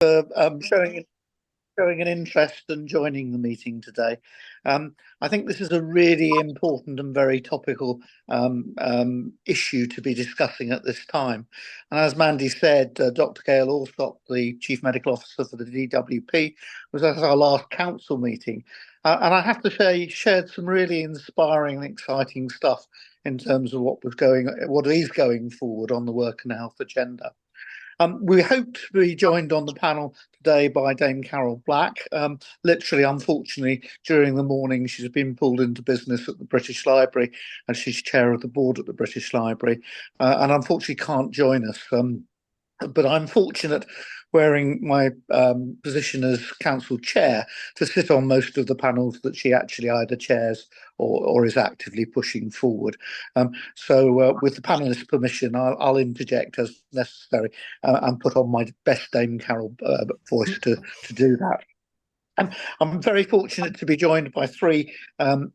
for showing an interest and joining the meeting today. I think this is a really important and very topical issue to be discussing at this time. And as Mandy said, Dr. Gail Allsopp, the Chief Medical Officer for the DWP, was at our last council meeting. And I have to say, shared some really inspiring and exciting stuff in terms of what is going forward on the work and health agenda. We hope to be joined on the panel today by Dame Carol Black. Literally, unfortunately, during the morning, she's been pulled into business at the British Library, and she's chair of the board at the British Library, and unfortunately can't join us. But I'm fortunate, wearing my position as council chair, to sit on most of the panels that she actually either chairs or is actively pushing forward. So with the panelists' permission, I'll interject as necessary and put on my best Dame Carol voice to do that. I'm very fortunate to be joined by three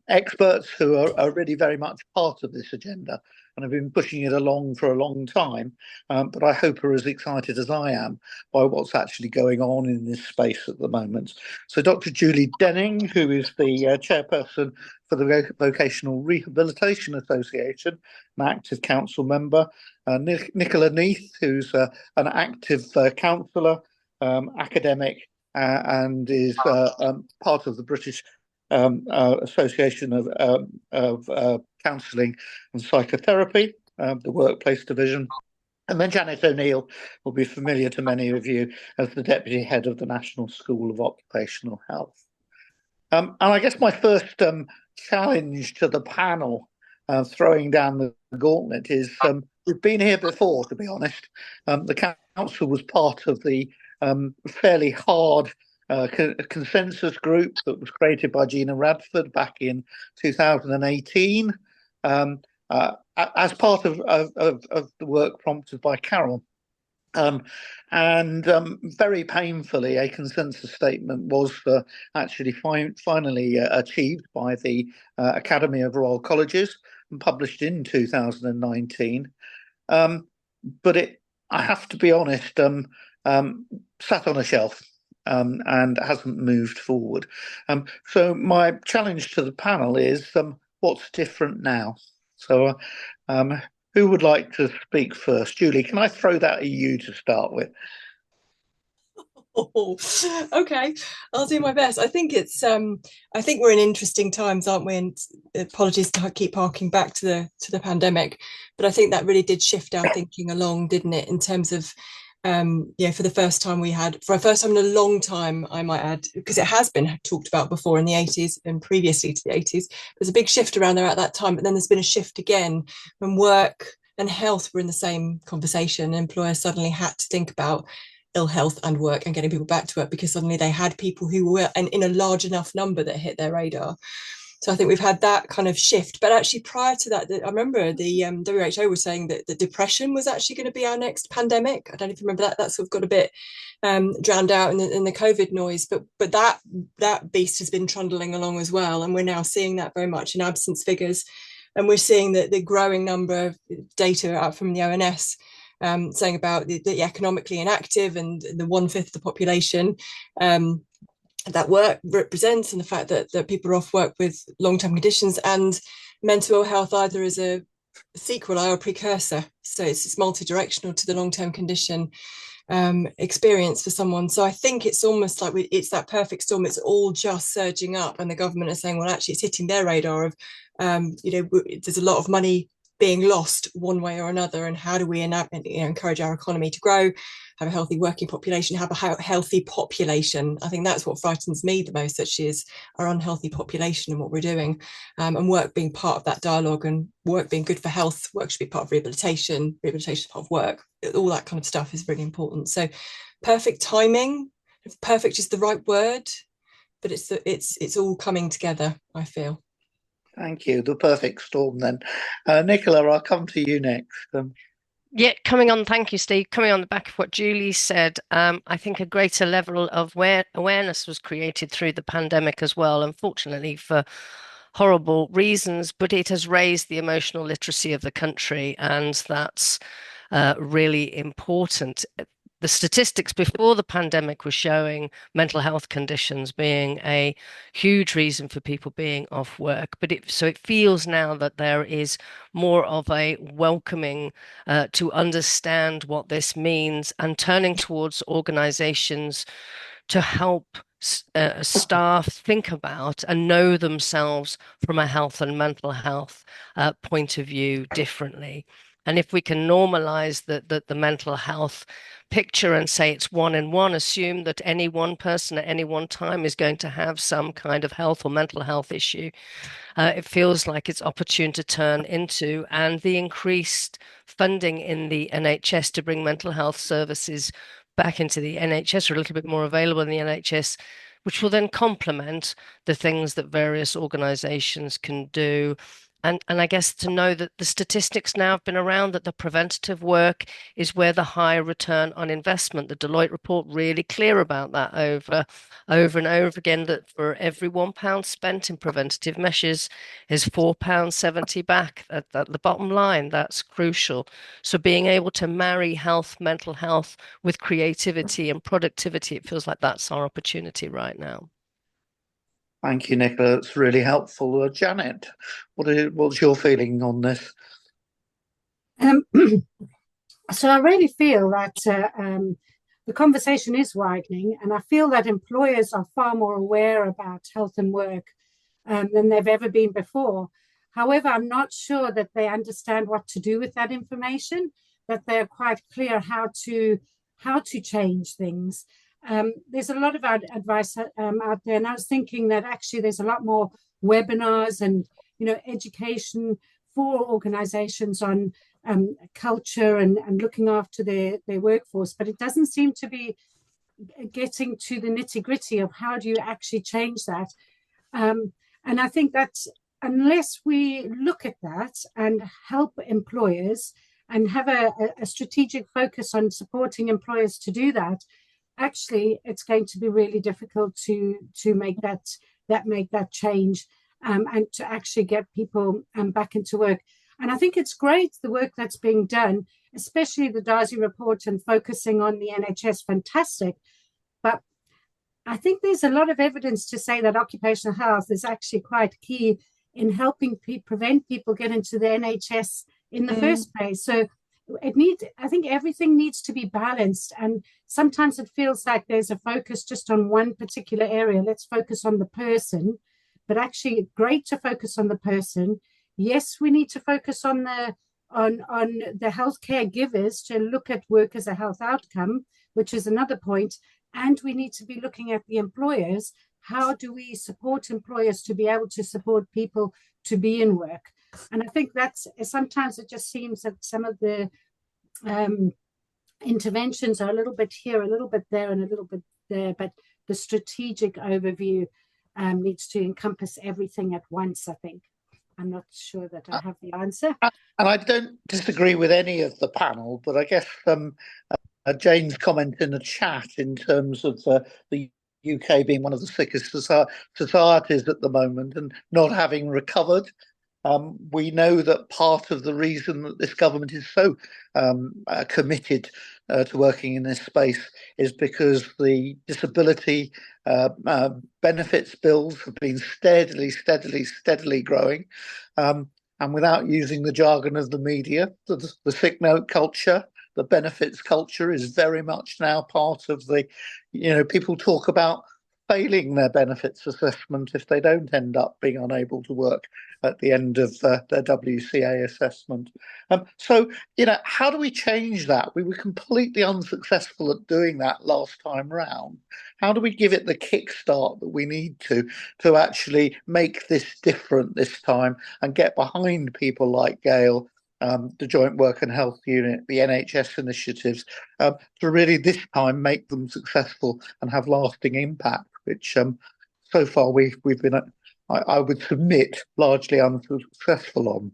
experts who are really very much part of this agenda and have been pushing it along for a long time, but I hope are as excited as I am by what's actually going on in this space at the moment. So Dr. Julie Denning, who is the chairperson for the Vocational Rehabilitation Association, an active council member, Nicola Neath, who's an active counsellor, academic, and is part of the British Association of Counselling and Psychotherapy, the Workplace Division. And then Janet O'Neill will be familiar to many of you as the Deputy Head of the National School of Occupational Health. And I guess my first challenge to the panel, throwing down the gauntlet, is we've been here before, to be honest. The council was part of the fairly hard consensus group that was created by Gina Radford back in 2018 as part of the work prompted by Carol. And very painfully, a consensus statement was actually finally achieved by the Academy of Royal Colleges and published in 2019. But I have to be honest, sat on a shelf and hasn't moved forward. So my challenge to the panel is what's different now? So who would like to speak first? Julie, can I throw that at you to start with? Oh, okay, I'll do my best. I think we're in interesting times, aren't we? And apologies to keep harking back to the pandemic, but I think that really did shift our thinking along, didn't it? In terms of for the first time for a first time in a long time, I might add, because it has been talked about before in the 80s and previously to the 80s. There's a big shift around there at that time, but then there's been a shift again when work and health were in the same conversation. Employers suddenly had to think about ill health and work and getting people back to work because suddenly they had people who were in a large enough number that hit their radar. So I think we've had that kind of shift. But actually, prior to that, I remember the WHO was saying that the depression was actually going to be our next pandemic. I don't know if you remember that. That sort of got a bit drowned out in the COVID noise. But that beast has been trundling along as well. And we're now seeing that very much in absence figures. And we're seeing that the growing number of data out from the ONS saying about the economically inactive and the 1/5 of the population that work represents, and the fact that people are off work with long-term conditions, and mental health either as a sequelae or precursor. So it's multi-directional to the long-term condition experience for someone. So I think it's almost like it's that perfect storm. It's all just surging up, and the government are saying, well, actually, it's hitting their radar of, there's a lot of money being lost one way or another, and how do we encourage our economy to grow, have a healthy working population, have a healthy population. I think that's what frightens me the most, actually, is our unhealthy population and what we're doing, and work being part of that dialogue, and work being good for health. Work should be part of rehabilitation is part of work. All that kind of stuff is really important. So perfect timing, if perfect is the right word, but it's all coming together, I feel. Thank you. The perfect storm then. Nicola, I'll come to you next. Thank you, Steve. Coming on the back of what Julie said, I think a greater level of awareness was created through the pandemic as well, unfortunately for horrible reasons, but it has raised the emotional literacy of the country, and that's really important. the statistics before the pandemic were showing mental health conditions being a huge reason for people being off work. But it feels now that there is more of a welcoming to understand what this means and turning towards organizations to help staff think about and know themselves from a health and mental health point of view differently. And if we can normalize the mental health picture and say it's one in one, assume that any one person at any one time is going to have some kind of health or mental health issue, it feels like it's opportune to turn into, and the increased funding in the NHS to bring mental health services back into the NHS, or a little bit more available in the NHS, which will then complement the things that various organizations can do. And I guess to know that the statistics now have been around, that the preventative work is where the higher return on investment. The Deloitte report really clear about that over and over again, that for every £1 spent in preventative measures is £4.70 back at the bottom line. That's crucial. So being able to marry health, mental health with creativity and productivity, it feels like that's our opportunity right now. Thank you, Nicola. It's really helpful. Janet, what's your feeling on this? So I really feel that the conversation is widening, and I feel that employers are far more aware about health and work than they've ever been before. However, I'm not sure that they understand what to do with that information, that they're quite clear how to change things. There's a lot of advice out there, and I was thinking that actually there's a lot more webinars and education for organizations on culture and looking after their workforce, but it doesn't seem to be getting to the nitty-gritty of how do you actually change that. And I think that unless we look at that and help employers and have a strategic focus on supporting employers to do that, actually it's going to be really difficult to make that change and to actually get people back into work. And I think it's great, the work that's being done, especially the Darcy report and focusing on the NHS, fantastic. But I think there's a lot of evidence to say that occupational health is actually quite key in helping prevent people get into the NHS in the first place. So I think everything needs to be balanced. And sometimes it feels like there's a focus just on one particular area. Let's focus on the person, but actually great to focus on the person. Yes, we need to focus on the healthcare givers to look at work as a health outcome, which is another point. And we need to be looking at the employers. How do we support employers to be able to support people to be in work? And I think that's sometimes it just seems that some of the interventions are a little bit here, a little bit there, and a little bit there. But the strategic overview needs to encompass everything at once, I think. I'm not sure that I have the answer. And I don't disagree with any of the panel, but I guess Jane's comment in the chat in terms of the UK being one of the sickest societies at the moment and not having recovered. We know that part of the reason that this government is so committed to working in this space is because the disability benefits bills have been steadily growing. And without using the jargon of the media, the sick note culture, the benefits culture is very much now part of the, people talk about failing their benefits assessment if they don't end up being unable to work at the end of their WCA assessment. So, how do we change that? We were completely unsuccessful at doing that last time round. How do we give it the kickstart that we need to actually make this different this time and get behind people like Gail, the Joint Work and Health Unit, the NHS initiatives, to really this time make them successful and have lasting impact, which so far we've been, I would submit, largely unsuccessful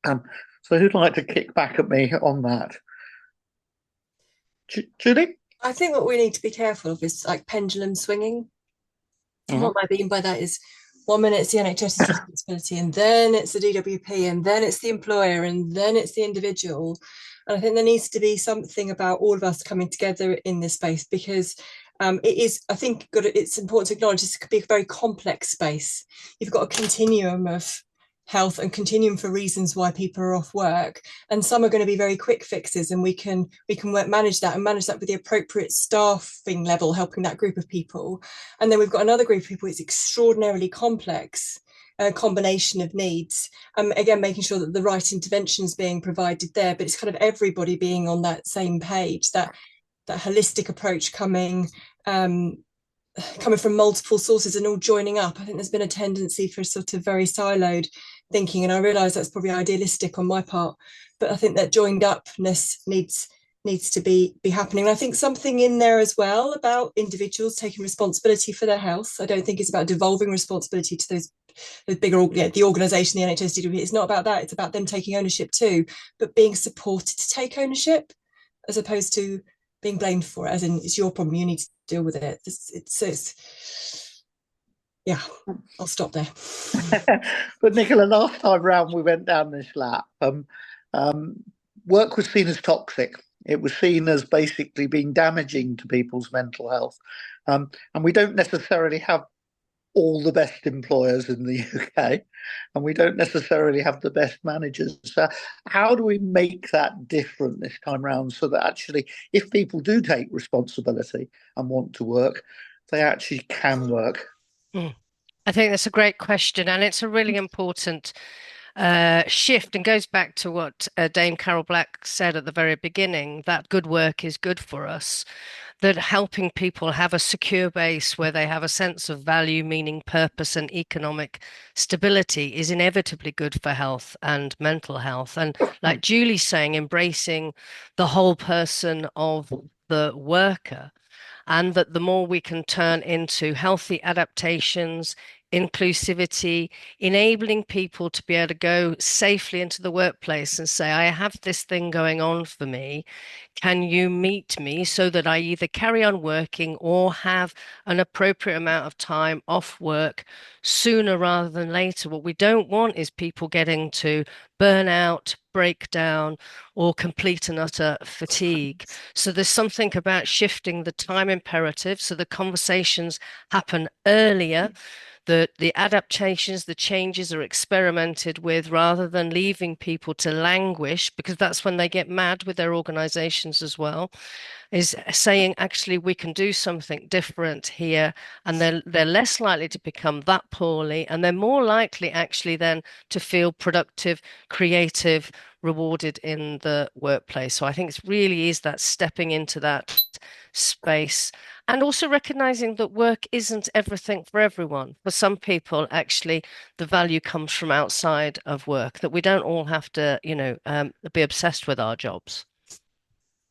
on. So who'd like to kick back at me on that? Julie? I think what we need to be careful of is like pendulum swinging. And what I mean by that is 1 minute it's the NHS's responsibility, and then it's the DWP, and then it's the employer, and then it's the individual. And I think there needs to be something about all of us coming together in this space, because it is, I think, it's important to acknowledge this could be a very complex space. You've got a continuum of health and continuum for reasons why people are off work, and some are going to be very quick fixes, and we can manage that with the appropriate staffing level, helping that group of people. And then we've got another group of people, it's extraordinarily complex, a combination of needs, again making sure that the right interventions being provided there, but it's kind of everybody being on that same page, that holistic approach coming from multiple sources and all joining up. I think there's been a tendency for sort of very siloed thinking, and I realise that's probably idealistic on my part, but I think that joined upness needs to be happening. And I think something in there as well about individuals taking responsibility for their health. I don't think it's about devolving responsibility to those bigger, the organisation, the NHS, DWP. It's not about that. It's about them taking ownership too, but being supported to take ownership, as opposed to being blamed for it, as in it's your problem, you need to deal with it. Yeah, I'll stop there. But Nicola, last time round we went down this lap. Work was seen as toxic. It was seen as basically being damaging to people's mental health. And we don't necessarily have all the best employers in the UK, and we don't necessarily have the best managers. So how do we make that different this time round, so that actually, if people do take responsibility and want to work, they actually can work? I think that's a great question, and it's a really important shift, and goes back to what Dame Carol Black said at the very beginning, that good work is good for us, that helping people have a secure base where they have a sense of value, meaning, purpose, and economic stability is inevitably good for health and mental health. And like Julie's saying, embracing the whole person of the worker, and that the more we can turn into healthy adaptations, inclusivity, enabling people to be able to go safely into the workplace and say, I have this thing going on for me. Can you meet me so that I either carry on working or have an appropriate amount of time off work sooner rather than later? What we don't want is people getting to burnout, breakdown, or complete and utter fatigue. So there's something about shifting the time imperative so the conversations happen earlier, the adaptations, the changes are experimented with rather than leaving people to languish, because that's when they get mad with their organizations as well, is saying, actually, we can do something different here, and they're less likely to become that poorly, and they're more likely actually then to feel productive, creative, rewarded in the workplace. So I think it really is that stepping into that space, and also recognizing that work isn't everything for everyone. For some people, actually, the value comes from outside of work, that we don't all have to, be obsessed with our jobs.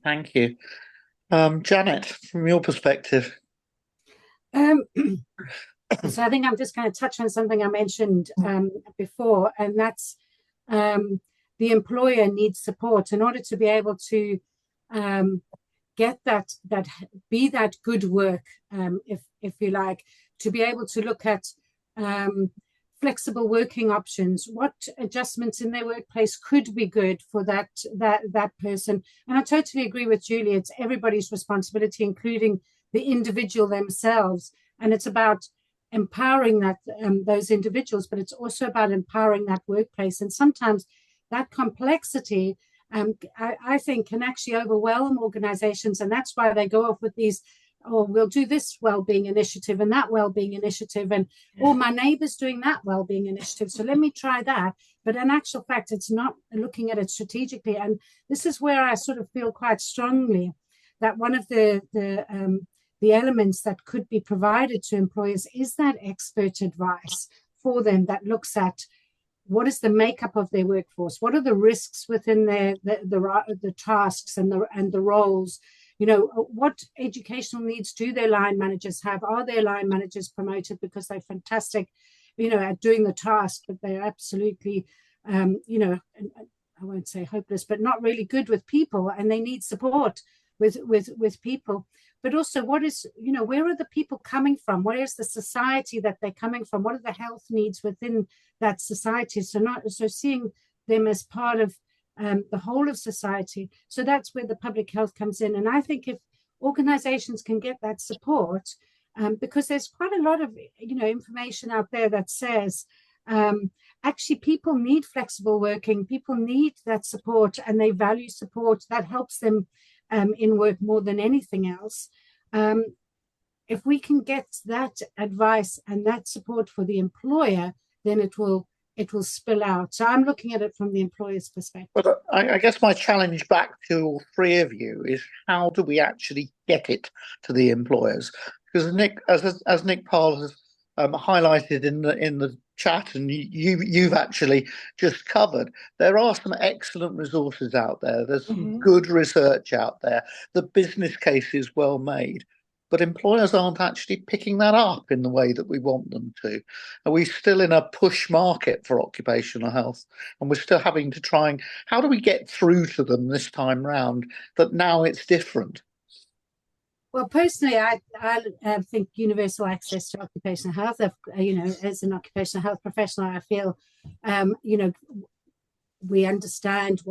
Thank you. Janet, from your perspective. So I think I'm just going to touch on something I mentioned before, and that's the employer needs support in order to be able to get that be that good work, if you like, to be able to look at flexible working options, what adjustments in their workplace could be good for that person. And I totally agree with Julie. It's everybody's responsibility, including the individual themselves. And it's about empowering those individuals, but it's also about empowering that workplace. And sometimes that complexity, I think, can actually overwhelm organizations. And that's why they go off with these, oh, we'll do this well-being initiative and that well-being initiative, and oh, my neighbor's doing that well-being initiative, so let me try that. But in actual fact, it's not looking at it strategically. And this is where I sort of feel quite strongly that one of the elements that could be provided to employers is that expert advice for them that looks at what is the makeup of their workforce, what are the risks within the tasks and the roles. What educational needs do their line managers have? Are their line managers promoted because they're fantastic, at doing the task, but they're absolutely, I won't say hopeless, but not really good with people, and they need support with people. But also, what is, where are the people coming from? Where is the society that they're coming from? What are the health needs within that society? So seeing them as part of the whole of society. So that's where the public health comes in. And I think if organizations can get that support, because there's quite a lot of information out there that says actually people need flexible working, people need that support, and they value support that helps them in work more than anything else. If we can get that advice and that support for the employer, then it will spill out. So I'm looking at it from the employer's perspective. But I guess my challenge back to all three of you is, how do we actually get it to the employers? Because Nick, as Nick Parle has highlighted in the chat, and you've actually just covered, there are some excellent resources out there. There's some good research out there. The business case is well made. But employers aren't actually picking that up in the way that we want them to. Are we still in a push market for occupational health? And we're still having to try and, how do we get through to them this time round that now it's different? Well, personally, I think universal access to occupational health, as an occupational health professional, I feel, we understand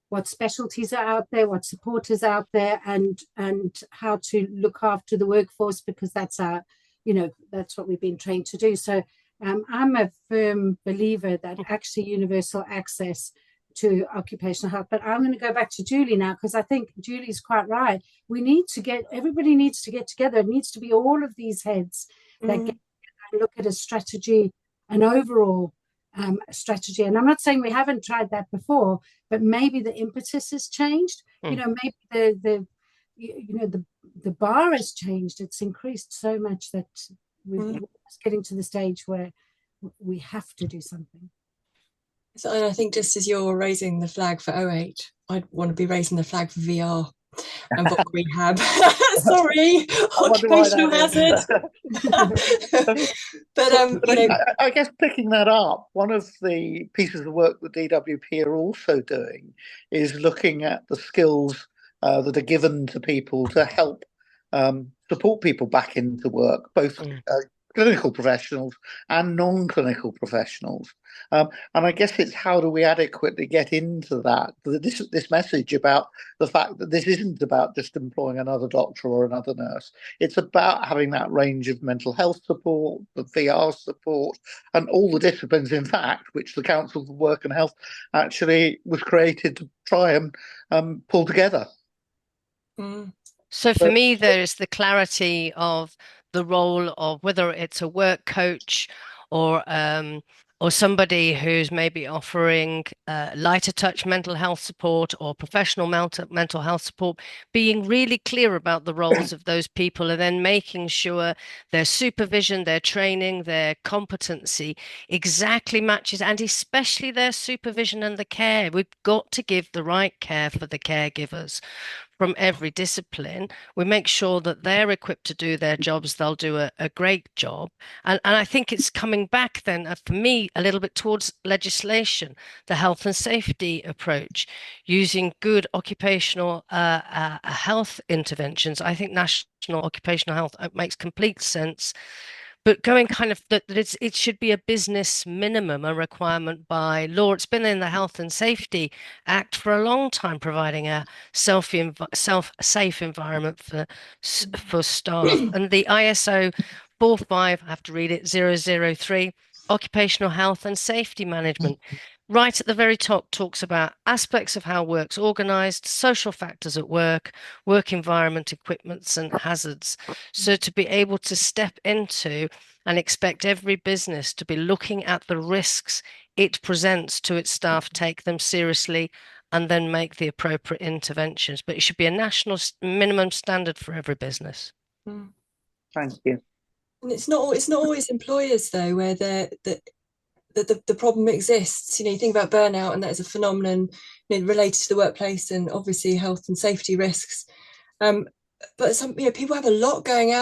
what specialties are out there, what support is out there, and how to look after the workforce, because that's that's what we've been trained to do. So I'm a firm believer that actually universal access to occupational health. But I'm going to go back to Julie now, because I think Julie's quite right. Everybody needs to get together. It needs to be all of these heads that get together and look at a strategy, an overall strategy. And I'm not saying we haven't tried that before, but maybe the impetus has changed. Maybe the bar has changed. It's increased so much that we're getting to the stage where we have to do something. So, and I think just as you're raising the flag for OH, I'd want to be raising the flag for VR and VOC rehab. Sorry, occupational hazard. But I guess picking that up, one of the pieces of work that DWP are also doing is looking at the skills that are given to people to help support people back into work, both clinical professionals and non-clinical professionals. And I guess it's, how do we adequately get into that? This message about the fact that this isn't about just employing another doctor or another nurse. It's about having that range of mental health support, the VR support, and all the disciplines, in fact, which the Council for Work and Health actually was created to try and pull together. So for me, there's the clarity of the role of whether it's a work coach or somebody who's maybe offering lighter touch mental health support or professional mental health support, being really clear about the roles of those people, and then making sure their supervision, their training, their competency exactly matches, and especially their supervision and the care. We've got to give the right care for the caregivers from every discipline. We make sure that they're equipped to do their jobs. They'll do a great job. And I think it's coming back then, for me, a little bit towards legislation, the health and safety approach, using good occupational health interventions. I think national occupational health makes complete sense. But going kind of that it should be a business minimum, a requirement by law. It's been in the Health and Safety Act for a long time, providing a safe environment for staff. And the ISO 45, I have to read it, 003, occupational health and safety management, right at the very top, talks about aspects of how work's organized, social factors at work, work environment, equipments and hazards. So to be able to step into and expect every business to be looking at the risks it presents to its staff, take them seriously, and then make the appropriate interventions. But it should be a national minimum standard for every business. Thank you. And it's not always employers though, where the problem exists. You think about burnout, and that is a phenomenon related to the workplace and obviously health and safety risks. But some people have a lot going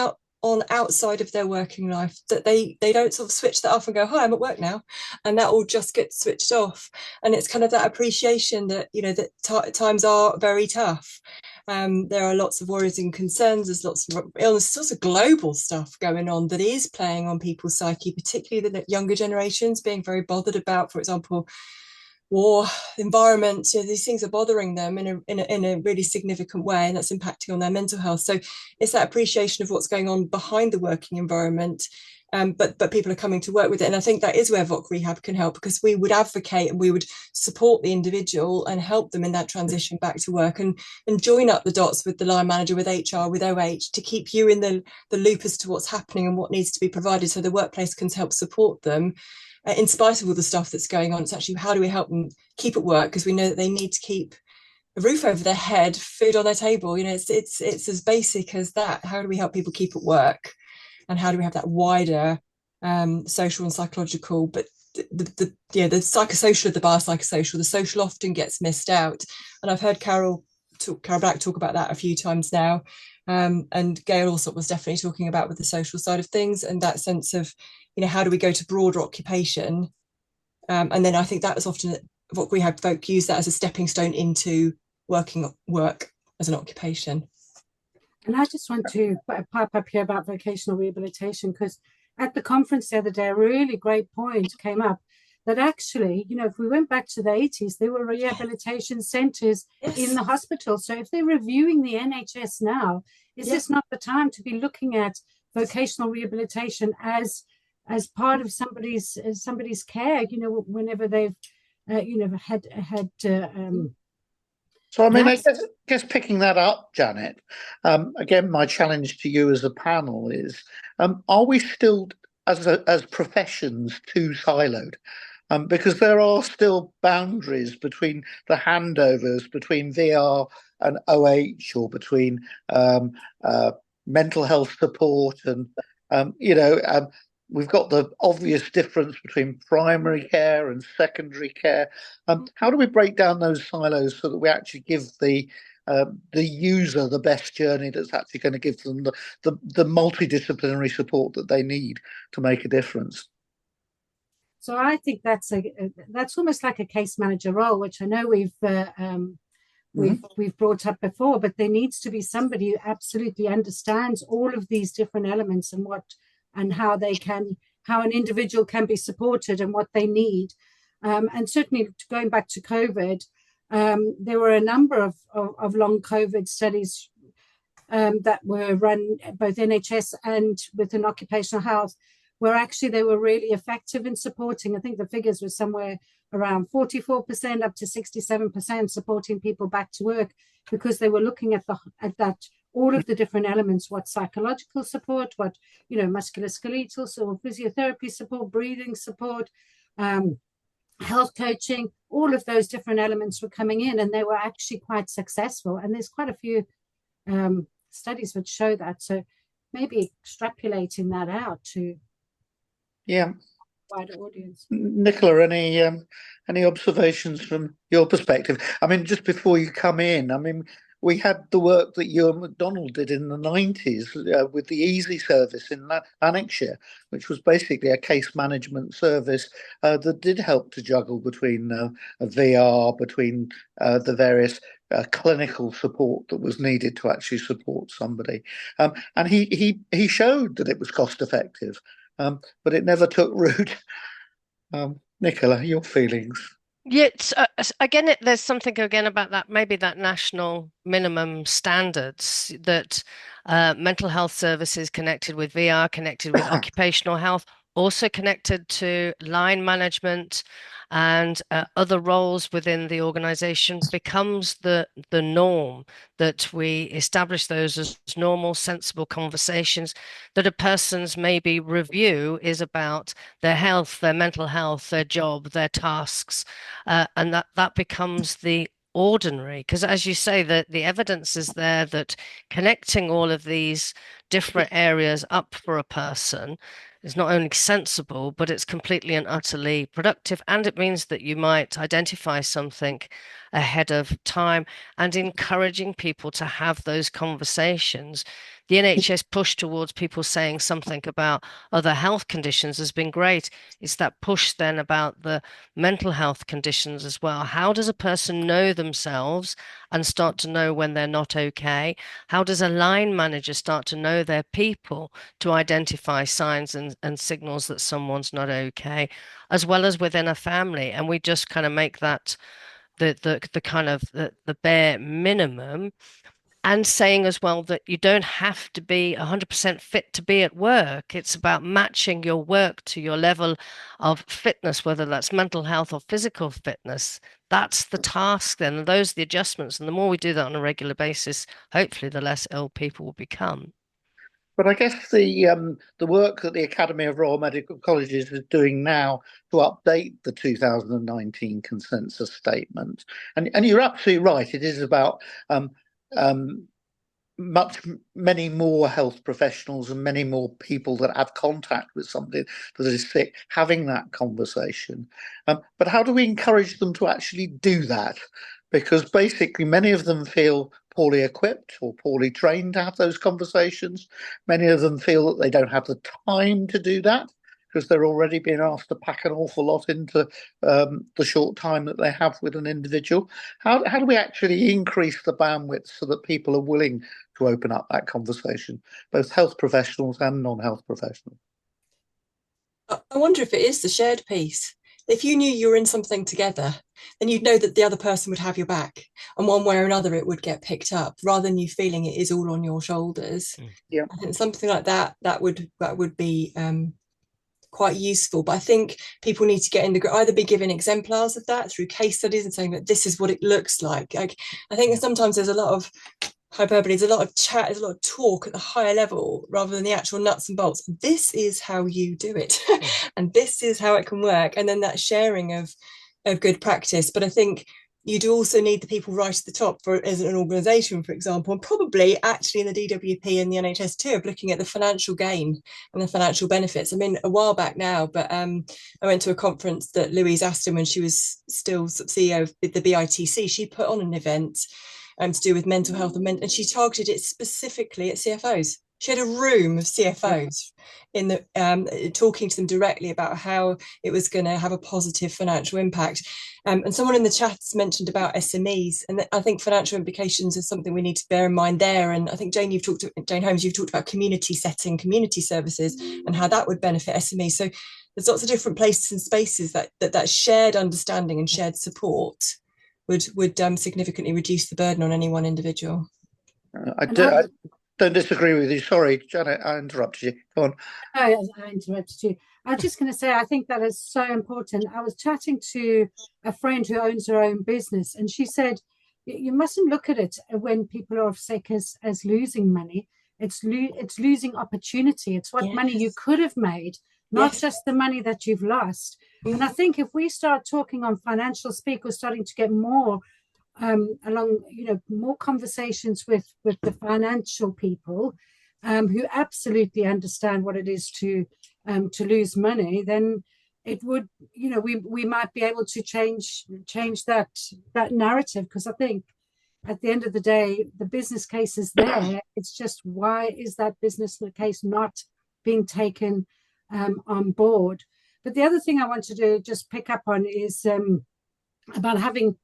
on outside of their working life that they don't sort of switch that off and go, hi, I'm at work now, and that all just gets switched off. And it's kind of that appreciation that that times are very tough. There are lots of worries and concerns. There's lots of illness, lots of global stuff going on that is playing on people's psyche, particularly the younger generations being very bothered about, for example, war, environment, these things are bothering them in a really significant way, and that's impacting on their mental health. So it's that appreciation of what's going on behind the working environment. But people are coming to work with it. And I think that is where VOC Rehab can help, because we would advocate and we would support the individual and help them in that transition back to work, and join up the dots with the line manager, with HR, with OH, to keep you in the loop as to what's happening and what needs to be provided, so the workplace can help support them. In spite of all the stuff that's going on, it's actually, how do we help them keep at work? Because we know that they need to keep a roof over their head, food on their table. It's as basic as that. How do we help people keep at work? And how do we have that wider social and psychological, but the psychosocial of the biopsychosocial, the social often gets missed out. And I've heard Carol Black talk about that a few times now. And Gail Allsopp was definitely talking about with the social side of things, and that sense of, how do we go to broader occupation? And then I think that was often what we had folk use that as a stepping stone into work as an occupation. And I just want to pipe up here about vocational rehabilitation, because at the conference the other day, a really great point came up that actually, if we went back to the 80s, there were rehabilitation centres in the hospital. So if they're reviewing the NHS now, is this not the time to be looking at vocational rehabilitation as part of somebody's care, whenever they've, had So, I mean, I guess picking that up, Janet, again, my challenge to you as a panel is, are we still, as professions, too siloed? Because there are still boundaries between the handovers between VR and OH, or between mental health support and, we've got the obvious difference between primary care and secondary care. How do we break down those silos so that we actually give the user the best journey that's actually going to give them the multidisciplinary support that they need to make a difference? So I think that's almost like a case manager role, which I know we've brought up before, but there needs to be somebody who absolutely understands all of these different elements and how an individual can be supported and what they need. And certainly going back to COVID, there were a number of long COVID studies that were run both NHS and within occupational health, where actually they were really effective in supporting. I think the figures were somewhere around 44% up to 67% supporting people back to work, because they were looking at that all of the different elements, what psychological support, what musculoskeletal, so physiotherapy support, breathing support, health coaching, all of those different elements were coming in, and they were actually quite successful. And there's quite a few studies which show that. So maybe extrapolating that out to wider audience. Nicola, any observations from your perspective? I mean, just before you come in, I mean, we had the work that Ewan MacDonald did in the 90s with the Easy service in Lanarkshire, which was basically a case management service that did help to juggle between VR, between the various clinical support that was needed to actually support somebody. And he showed that it was cost effective, but it never took root. Nicola, your feelings? Yeah, again, there's something again about that, maybe that national minimum standards that mental health services connected with VR, connected with occupational health, also connected to line management and other roles within the organization becomes the norm, that we establish those as normal, sensible conversations, that a person's maybe review is about their health, their mental health, their job, their tasks, and that becomes the ordinary. Because as you say, the evidence is there that connecting all of these different areas up for a person is not only sensible, but it's completely and utterly productive. And it means that you might identify something ahead of time, and encouraging people to have those conversations. The NHS push towards people saying something about other health conditions has been great. It's that push then about the mental health conditions as well. How does a person know themselves and start to know when they're not okay? How does a line manager start to know know their people to identify signs and signals that someone's not okay, as well as within a family. And we just kind of make that the kind of the bare minimum, and saying as well that you don't have to be 100% fit to be at work. It's about matching your work to your level of fitness, whether that's mental health or physical fitness. That's the task then, and those are the adjustments. And the more we do that on a regular basis, hopefully the less ill people will become. But I guess the work that the Academy of Royal Medical Colleges is doing now to update the 2019 consensus statement, and you're absolutely right, it is about um, many more health professionals and many more people that have contact with somebody that is sick having that conversation. But how do we encourage them to actually do that? Because basically many of them feel poorly equipped or poorly trained to have those conversations. Many of them feel that they don't have the time to do that because they're already being asked to pack an awful lot into the short time that they have with an individual. How do we actually increase the bandwidth so that people are willing to open up that conversation, both health professionals and non-health professionals? I wonder if it is the shared piece. If you knew you were in something together, then you'd know that the other person would have your back, and one way or another it would get picked up, rather than you feeling it is all on your shoulders. Yeah, I think something like that would be quite useful. But I think people need to get in the either be given exemplars of that through case studies and saying that this is what it looks like. I think sometimes there's a lot of hyperbole, there's a lot of chat, there's a lot of talk at the higher level rather than the actual nuts and bolts. This is how you do it, and this is how it can work. And then that sharing of good practice. But I think you do also need the people right at the top for as an organisation, for example, and probably actually in the DWP and the NHS too, of looking at the financial gain and the financial benefits. I mean, a while back now, but I went to a conference that Louise Aston, when she was still CEO of the BITC, she put on an event to do with mental health and she targeted it specifically at CFOs. She had a room of CFOs in the talking to them directly about how it was going to have a positive financial impact. And someone in the chat mentioned about SMEs, and I think financial implications is something we need to bear in mind there. And I think Jane Holmes, you've talked about community setting, community services, and how that would benefit SMEs. So there's lots of different places and spaces that shared understanding and shared support would significantly reduce the burden on any one individual. I don't disagree with you. Sorry, Janet, I interrupted you. Go on. I interrupted you. I was just going to say, I think that is so important. I was chatting to a friend who owns her own business, and she said, you mustn't look at it when people are sick as losing money. It's losing opportunity. It's what money you could have made, not just the money that you've lost. And I think if we start talking on financial speak, we're starting to get more along, more conversations with the financial people who absolutely understand what it is to lose money. Then it would, we might be able to change that narrative, because I think at the end of the day, the business case is there. It's just, why is that business case not being taken on board? But the other thing I want to just pick up on is about having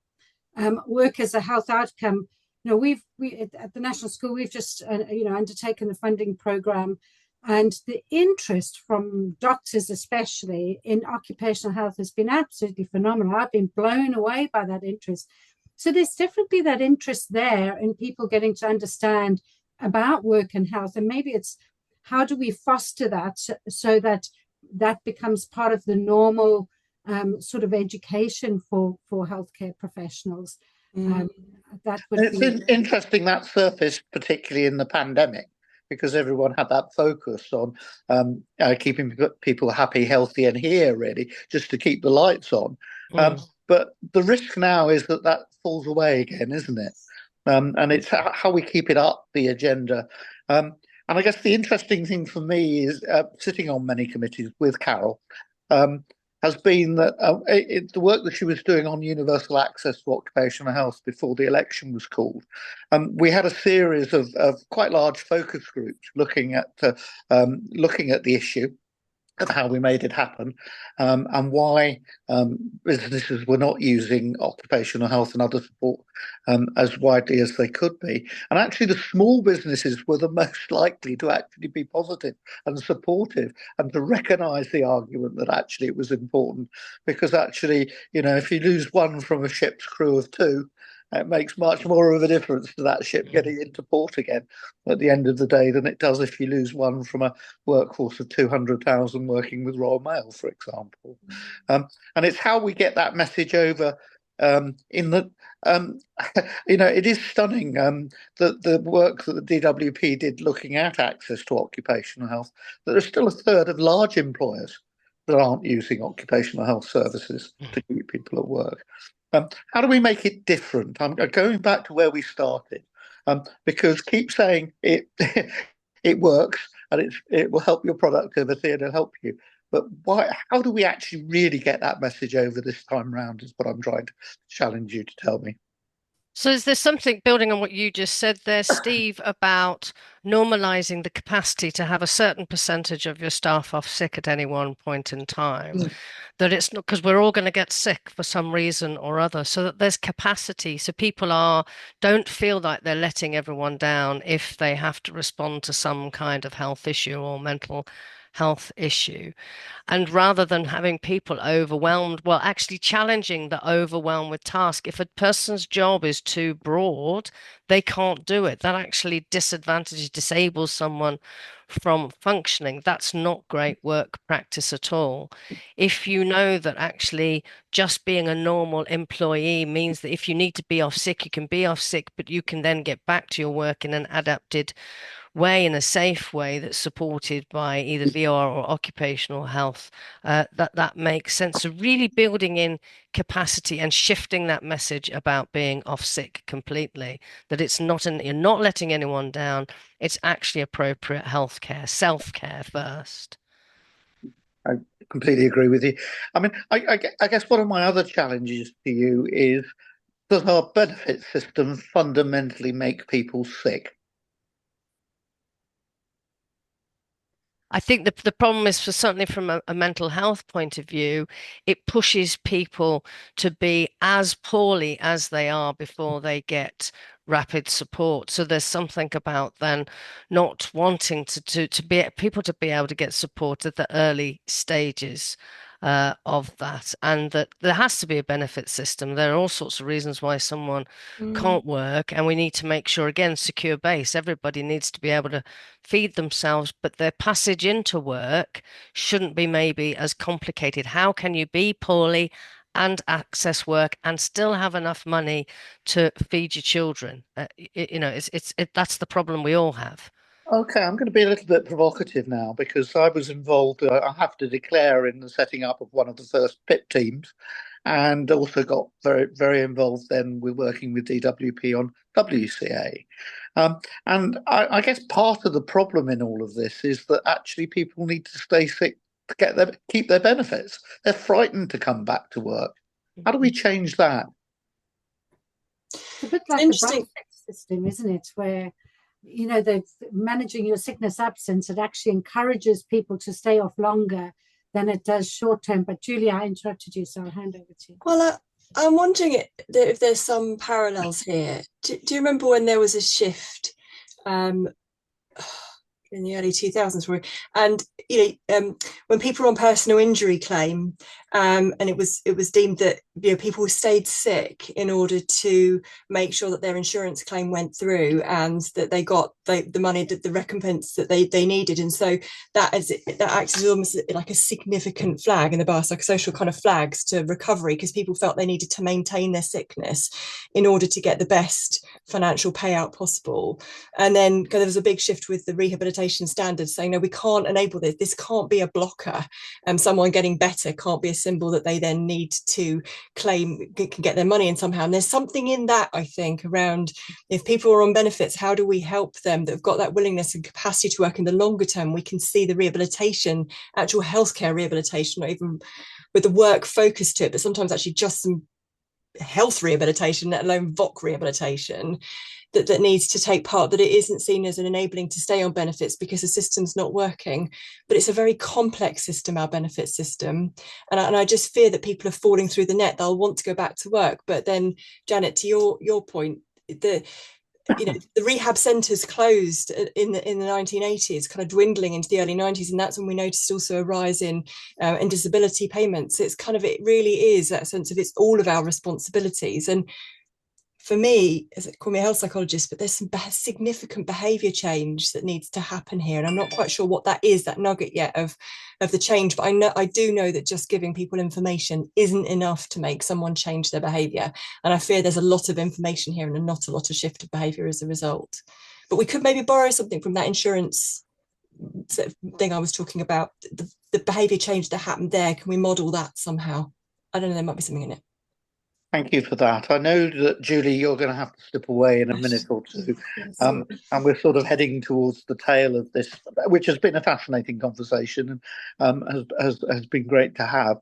work as a health outcome. We at the National School, we've just undertaken a funding program, and the interest from doctors, especially in occupational health, has been absolutely phenomenal. I've been blown away by that interest. So there's definitely that interest there in people getting to understand about work and health, and maybe it's how do we foster that so that becomes part of the normal sort of education for healthcare professionals. That would it's interesting that surfaced particularly in the pandemic, because everyone had that focus on keeping people happy, healthy, and here, really, just to keep the lights on. But the risk now is that falls away again, isn't it? And it's how we keep it up the agenda. And I guess the interesting thing for me is sitting on many committees with Carol has been that the work that she was doing on universal access to occupational health before the election was called. We had a series of quite large focus groups looking at the issue. of how we made it happen, and why businesses were not using occupational health and other support as widely as they could be. And actually, the small businesses were the most likely to actually be positive and supportive and to recognise the argument that actually it was important. Because actually, if you lose one from a ship's crew of two, it makes much more of a difference to that ship getting into port again at the end of the day than it does if you lose one from a workforce of 200,000 working with Royal Mail, for example. And it's how we get that message over in the, it is stunning the work that the DWP did looking at access to occupational health, that there's still a third of large employers that aren't using occupational health services to keep people at work. How do we make it different? I'm going back to where we started, because keep saying it it works and it will help your productivity and it'll help you. But how do we actually really get that message over this time round is what I'm trying to challenge you to tell me. So is there something, building on what you just said there, Steve, about normalizing the capacity to have a certain percentage of your staff off sick at any one point in time? That it's not, because we're all going to get sick for some reason or other, so that there's capacity, so people don't feel like they're letting everyone down if they have to respond to some kind of health issue or mental health issue. And rather than having people overwhelmed, well, actually challenging the overwhelm with task. If a person's job is too broad, they can't do it. That actually disables someone from functioning. That's not great work practice at all. If you know that actually just being a normal employee means that if you need to be off sick, you can be off sick, but you can then get back to your work in an adapted way, in a safe way that's supported by either VR or occupational health, that makes sense. So really building in capacity and shifting that message about being off sick completely, that you're not letting anyone down. It's actually appropriate healthcare, self-care first. I completely agree with you. I mean, I guess one of my other challenges to you is, does our benefit system fundamentally make people sick? I think the problem is, certainly from a mental health point of view, it pushes people to be as poorly as they are before they get rapid support. So there's something about then not wanting to be people to be able to get support at the early stages of that, and that there has to be a benefit system. There are all sorts of reasons why someone can't work, and we need to make sure, again, secure base. Everybody needs to be able to feed themselves, but their passage into work shouldn't be maybe as complicated. How can you be poorly and access work and still have enough money to feed your children? That's the problem we all have. Okay, I'm going to be a little bit provocative now because I was involved, I have to declare, in the setting up of one of the first PIP teams, and also got very, very involved then with working with DWP on WCA. And I guess part of the problem in all of this is that actually people need to stay sick to keep their benefits. They're frightened to come back to work. How do we change that? It's a bit like the benefit system, isn't it? Where the managing your sickness absence, it actually encourages people to stay off longer than it does short term. But Julia, I interrupted you, so I'll hand over to you. Well, I'm wondering if there's some parallels here. Do you remember when there was a shift in the early 2000s, and when people were on personal injury claim, and it was deemed that people stayed sick in order to make sure that their insurance claim went through and that they got the money, the recompense that they needed, and so that acts as almost like a significant flag in the biopsychosocial kind of flags to recovery, because people felt they needed to maintain their sickness in order to get the best financial payout possible. And then there was a big shift with the rehabilitation standards saying, no, we can't enable this can't be a blocker, someone getting better can't be a symbol that they then need to claim can get their money in somehow. And there's something in that, I think, around if people are on benefits, how do we help them that have got that willingness and capacity to work in the longer term? We can see the rehabilitation, actual healthcare rehabilitation, not even with the work focus to it, but sometimes actually just some health rehabilitation, let alone VOC rehabilitation, that needs to take part, that it isn't seen as an enabling to stay on benefits because the system's not working. But it's a very complex system, our benefits system. And I just fear that people are falling through the net. They'll want to go back to work. But then, Janet, to your point, the rehab centres closed in the 1980s, kind of dwindling into the early 90s, and that's when we noticed also a rise in disability payments. It's kind of, it really is that sense of it's all of our responsibilities. And for me, call me a health psychologist, but there's some significant behaviour change that needs to happen here, and I'm not quite sure what that is, that nugget yet of the change. But I do know that just giving people information isn't enough to make someone change their behaviour, and I fear there's a lot of information here and not a lot of shift of behaviour as a result. But we could maybe borrow something from that insurance thing I was talking about, the behaviour change that happened there. Can we model that somehow? I don't know, there might be something in it. Thank you for that. I know that, Julie, you're going to have to slip away in a minute or two. And we're sort of heading towards the tail of this, which has been a fascinating conversation and has been great to have.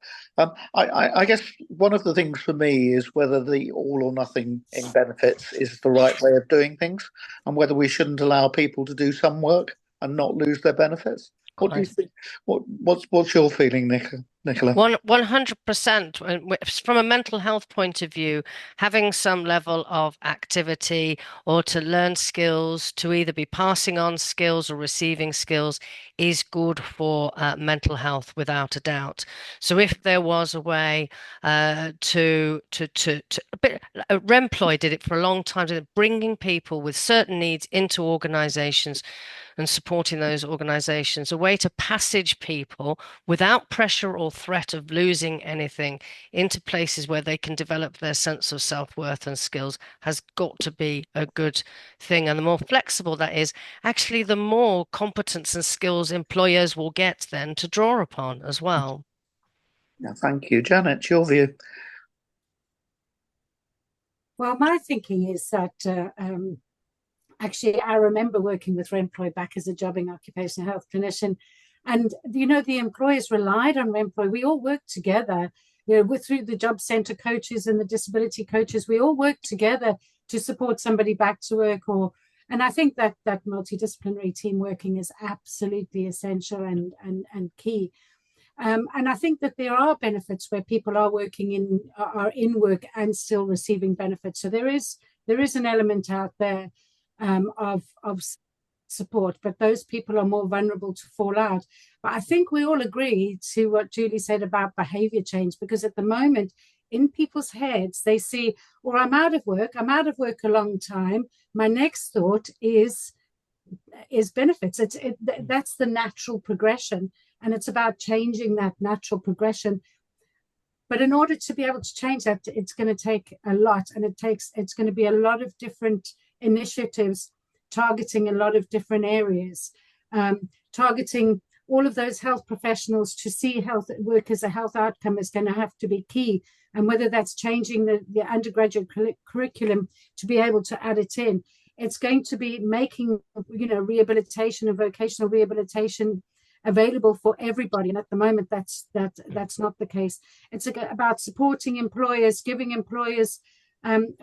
I guess one of the things for me is whether the all or nothing in benefits is the right way of doing things, and whether we shouldn't allow people to do some work and not lose their benefits. What do you think? What's your feeling, Nicola? 100%. From a mental health point of view, having some level of activity or to learn skills, to either be passing on skills or receiving skills, is good for mental health, without a doubt. So if there was a way Remploy did it for a long time, bringing people with certain needs into organisations and supporting those organisations, a way to passage people without pressure or threat of losing anything into places where they can develop their sense of self-worth and skills, has got to be a good thing. And the more flexible that is, actually, the more competence and skills employers will get then to draw upon as well. Yeah, thank you. Janet, your view? Well, my thinking is that actually, I remember working with Remploy back as a jobbing occupational health clinician. And, the employers relied on Remploy. We all worked together, through the job centre coaches and the disability coaches. We all worked together to support somebody back to work. And I think that multidisciplinary team working is absolutely essential and key. And I think that there are benefits where people are in work and still receiving benefits. So there is an element out there of support, but those people are more vulnerable to fall out. But I think we all agree to what Julie said about behavior change, because at the moment in people's heads, they see, or I'm out of work a long time. My next thought is benefits. That's the natural progression. And it's about changing that natural progression. But in order to be able to change that, it's going to take a lot. And it's going to be a lot of different initiatives targeting a lot of different areas, targeting all of those health professionals to see health work as a health outcome is going to have to be key. And whether that's changing the undergraduate curriculum to be able to add it in, it's going to be making, rehabilitation and vocational rehabilitation available for everybody. And at the moment, that's not the case. It's about supporting employers, giving employers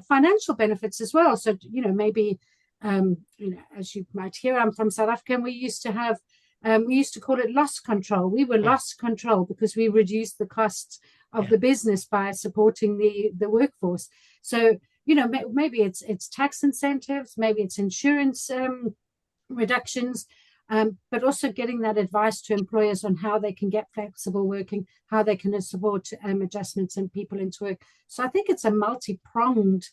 financial benefits as well. So, maybe, as you might hear, I'm from South Africa, and we used to call it loss control. We were loss control because we reduced the costs of the business by supporting the workforce. So, maybe it's tax incentives, maybe it's insurance reductions, but also getting that advice to employers on how they can get flexible working, how they can support adjustments and people into work. So I think it's a multi-pronged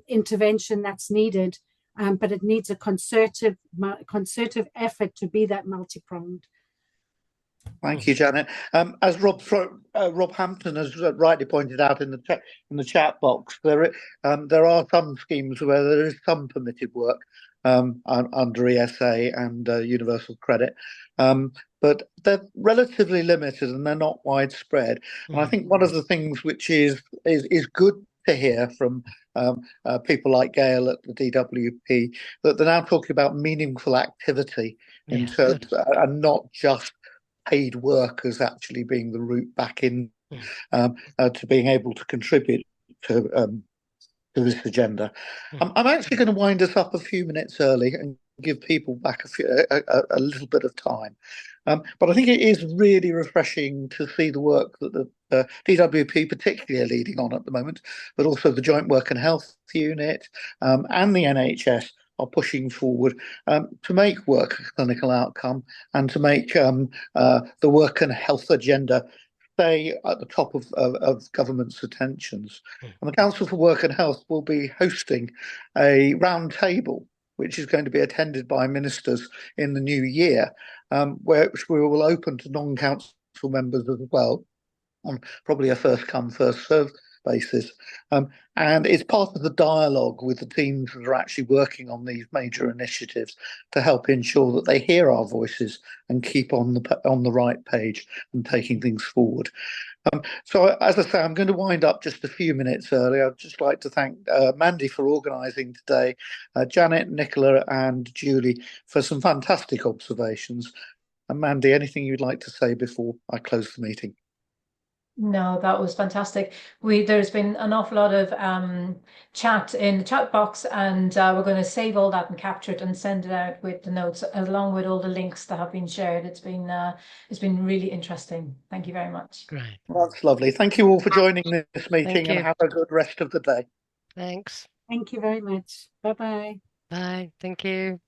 intervention that's needed, but it needs a concerted effort to be that multi-pronged. Thank you, Janet. As Rob Hampton has rightly pointed out in the chat box, there are some schemes where there is some permitted work under ESA and Universal Credit, but they're relatively limited and they're not widespread. And I think one of the things which is good to hear from people like Gail at the DWP, that they're now talking about meaningful activity in terms and not just paid work as actually being the route back in to being able to contribute to this agenda. I'm actually going to wind us up a few minutes early and give people back a little bit of time. But I think it is really refreshing to see the work that the DWP particularly are leading on at the moment, but also the Joint Work and Health Unit and the NHS are pushing forward to make work a clinical outcome and to make the work and health agenda stay at the top of government's attentions. And the Council for Work and Health will be hosting a round table, which is going to be attended by ministers in the new year, which we will open to non-council members as well, on probably a first come, first served basis. And it's part of the dialogue with the teams that are actually working on these major initiatives to help ensure that they hear our voices and keep on the right page and taking things forward. So, as I say, I'm going to wind up just a few minutes early. I'd just like to thank Mandy for organising today, Janet, Nicola and Julie for some fantastic observations. And Mandy, anything you'd like to say before I close the meeting? No, that was fantastic. There's been an awful lot of chat in the chat box, and we're going to save all that and capture it and send it out with the notes along with all the links that have been shared. It's been really interesting. Thank you very much. Great. Well, that's lovely. Thank you all for joining this meeting. Thank you. And have a good rest of the day. Thanks. Thank you very much. Bye-bye. Bye. Thank you.